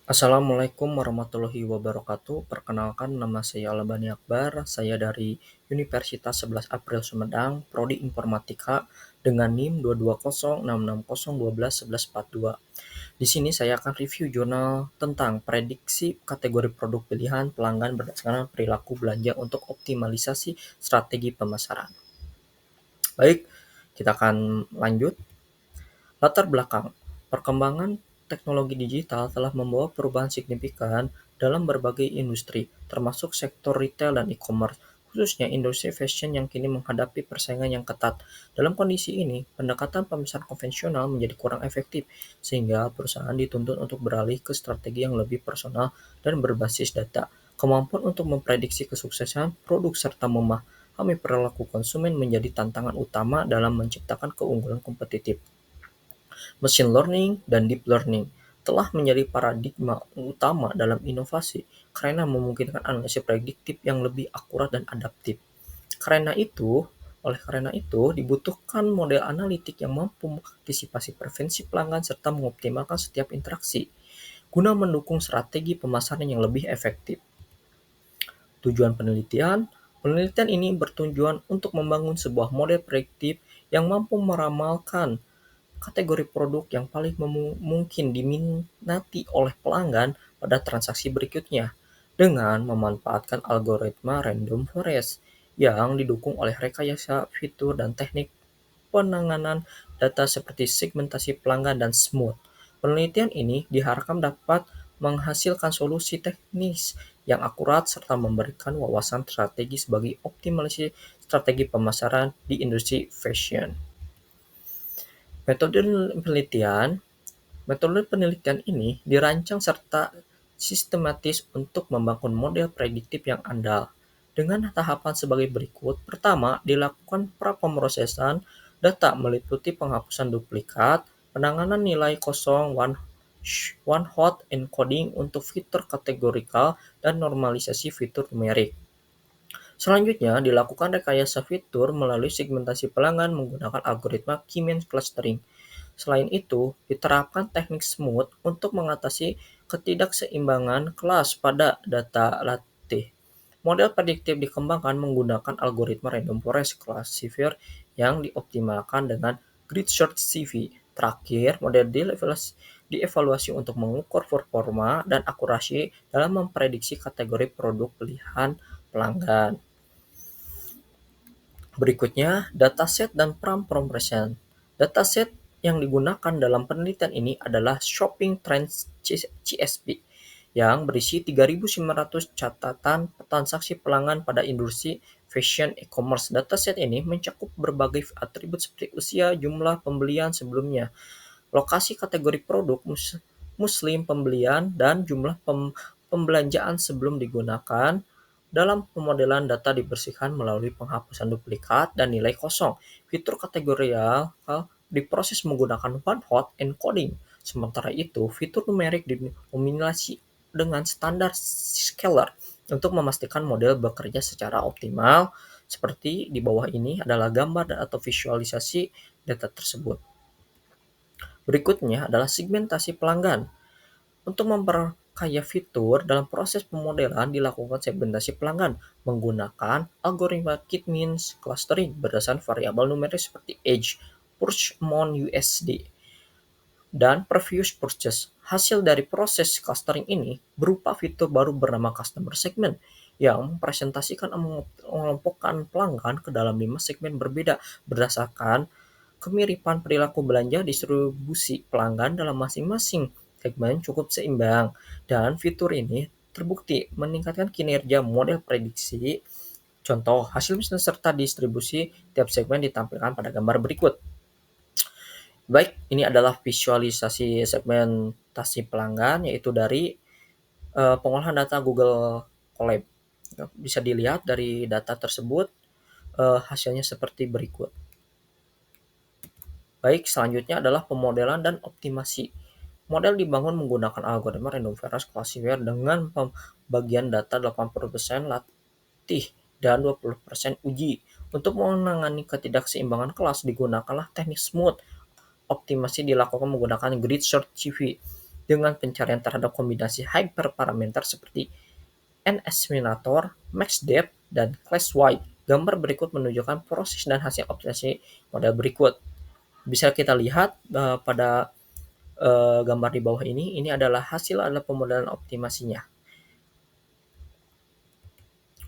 Assalamualaikum warahmatullahi wabarakatuh. Perkenalkan nama saya Albani Akbar. Saya dari Universitas 11 April Sumedang, Prodi Informatika dengan NIM 22066011142. Di sini saya akan review jurnal tentang prediksi kategori produk pilihan pelanggan berdasarkan perilaku belanja untuk optimalisasi strategi pemasaran. Baik, kita akan lanjut. Latar belakang: perkembangan teknologi digital telah membawa perubahan signifikan dalam berbagai industri, termasuk sektor retail dan e-commerce, khususnya industri fashion yang kini menghadapi persaingan yang ketat. Dalam kondisi ini, pendekatan pemasaran konvensional menjadi kurang efektif, sehingga perusahaan dituntut untuk beralih ke strategi yang lebih personal dan berbasis data. Kemampuan untuk memprediksi kesuksesan produk serta memahami perilaku konsumen menjadi tantangan utama dalam menciptakan keunggulan kompetitif. Machine learning dan deep learning telah menjadi paradigma utama dalam inovasi karena memungkinkan analisis prediktif yang lebih akurat dan adaptif. Karena itu, oleh karena itu, dibutuhkan model analitik yang mampu mengantisipasi preferensi pelanggan serta mengoptimalkan setiap interaksi guna mendukung strategi pemasaran yang lebih efektif. Tujuan penelitian: penelitian ini bertujuan untuk membangun sebuah model prediktif yang mampu meramalkan kategori produk yang paling mungkin diminati oleh pelanggan pada transaksi berikutnya dengan memanfaatkan algoritma random forest yang didukung oleh rekayasa fitur dan teknik penanganan data seperti segmentasi pelanggan dan smooth. Penelitian ini diharapkan dapat menghasilkan solusi teknis yang akurat serta memberikan wawasan strategi sebagai optimalisasi strategi pemasaran di industri fashion. Metode penelitian Metode penelitian ini dirancang serta sistematis untuk membangun model prediktif yang andal, dengan tahapan sebagai berikut. Pertama, dilakukan pra-pemrosesan data meliputi penghapusan duplikat, penanganan nilai kosong one-hot encoding untuk fitur kategorikal, dan normalisasi fitur numerik. Selanjutnya, dilakukan rekayasa fitur melalui segmentasi pelanggan menggunakan algoritma K-means clustering. Selain itu, diterapkan teknik smooth untuk mengatasi ketidakseimbangan kelas pada data latih. Model prediktif dikembangkan menggunakan algoritma random forest classifier yang dioptimalkan dengan grid search CV. Terakhir, model dievaluasi untuk mengukur performa dan akurasi dalam memprediksi kategori produk pilihan pelanggan. Berikutnya, dataset dan pre-processing. Dataset yang digunakan dalam penelitian ini adalah Shopping Trends CSP yang berisi 3.900 catatan transaksi pelanggan pada industri fashion e-commerce. Dataset ini mencakup berbagai atribut seperti usia, jumlah pembelian sebelumnya, lokasi kategori produk, muslim pembelian, dan jumlah pembelanjaan sebelum digunakan. Dalam pemodelan, data dibersihkan melalui penghapusan duplikat dan nilai kosong. Fitur kategorial diproses menggunakan one-hot encoding. Sementara itu, fitur numerik didominasi dengan standar scalar untuk memastikan model bekerja secara optimal. Seperti di bawah ini adalah gambar atau visualisasi data tersebut. Berikutnya adalah segmentasi pelanggan. Untuk memperkaya fitur, dalam proses pemodelan dilakukan segmentasi pelanggan menggunakan algoritma K-means clustering berdasarkan variabel numerik seperti age, purchase amount USD, dan previous purchase. Hasil dari proses clustering ini berupa fitur baru bernama customer segment yang mempresentasikan mengelompokkan pelanggan ke dalam 5 segmen berbeda berdasarkan kemiripan perilaku belanja. Distribusi pelanggan dalam masing-masing segmen cukup seimbang, dan fitur ini terbukti meningkatkan kinerja model prediksi. Contoh, hasil serta distribusi tiap segmen ditampilkan pada gambar berikut. Baik, ini adalah visualisasi segmentasi pelanggan, yaitu dari pengolahan data Google Colab. Bisa dilihat dari data tersebut, hasilnya seperti berikut. Baik, selanjutnya adalah pemodelan dan optimasi. Model dibangun menggunakan algoritma random forest classifier dengan pembagian data 80% latih dan 20% uji. Untuk menangani ketidakseimbangan kelas digunakanlah teknik smooth. Optimasi dilakukan menggunakan grid search CV. dengan pencarian terhadap kombinasi hyperparameter seperti N-estimator, max-depth, dan class-wide. Gambar berikut menunjukkan proses dan hasil optimasi model berikut. Bisa kita lihat pada gambar di bawah ini adalah hasil adalah pemodelan optimasinya.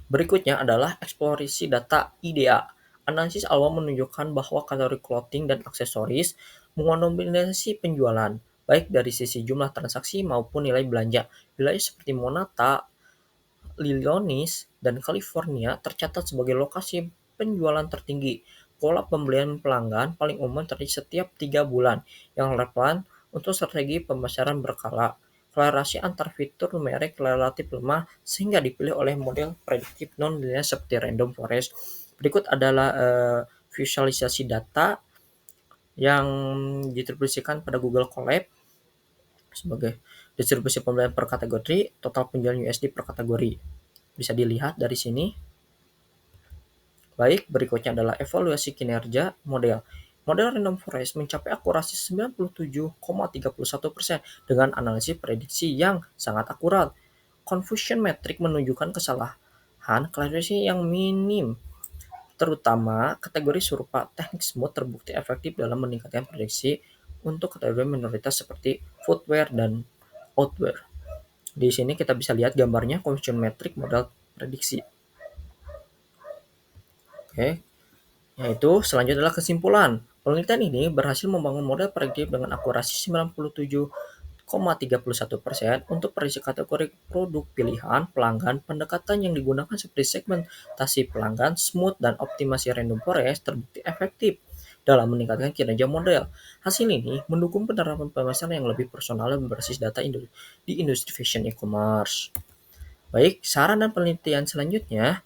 Berikutnya adalah eksplorasi data IDA. Analisis awal menunjukkan bahwa kategori clothing dan aksesoris mendominasi penjualan, baik dari sisi jumlah transaksi maupun nilai belanja. Wilayah seperti Monata, Illinois, dan California tercatat sebagai lokasi penjualan tertinggi. Pola pembelian pelanggan paling umum terjadi setiap 3 bulan, yang relevan untuk strategi pemasaran berkala. Korelasi antar fitur numerik relatif lemah sehingga dipilih oleh model prediktif non-linear seperti random forest. Berikut adalah visualisasi data yang didistribusikan pada Google Colab sebagai distribusi pembelian per kategori, total penjualan USD per kategori. Bisa dilihat dari sini. Baik, berikutnya adalah evaluasi kinerja model. Model Random Forest mencapai akurasi 97,31% dengan analisis prediksi yang sangat akurat. Confusion metric menunjukkan kesalahan klasifikasi yang minim, terutama kategori serupa teknik smooth terbukti efektif dalam meningkatkan prediksi untuk kategori minoritas seperti footwear dan outwear. Di sini kita bisa lihat gambarnya confusion metric model prediksi. Oke, yaitu selanjutnya adalah kesimpulan. Penelitian ini berhasil membangun model prediktif dengan akurasi 97,31% untuk prediksi kategori produk pilihan pelanggan. Pendekatan yang digunakan seperti segmentasi pelanggan, smooth, dan optimasi random forest terbukti efektif dalam meningkatkan kinerja model. Hasil ini mendukung penerapan pemasaran yang lebih personal dan berbasis data di industri fashion e-commerce. Baik, saran dan penelitian selanjutnya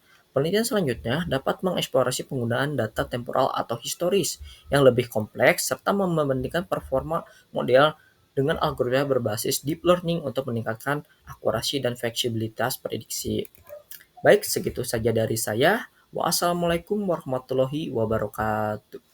dapat mengeksplorasi penggunaan data temporal atau historis yang lebih kompleks serta membandingkan performa model dengan algoritma berbasis deep learning untuk meningkatkan akurasi dan fleksibilitas prediksi. Baik, segitu saja dari saya. Wassalamualaikum warahmatullahi wabarakatuh.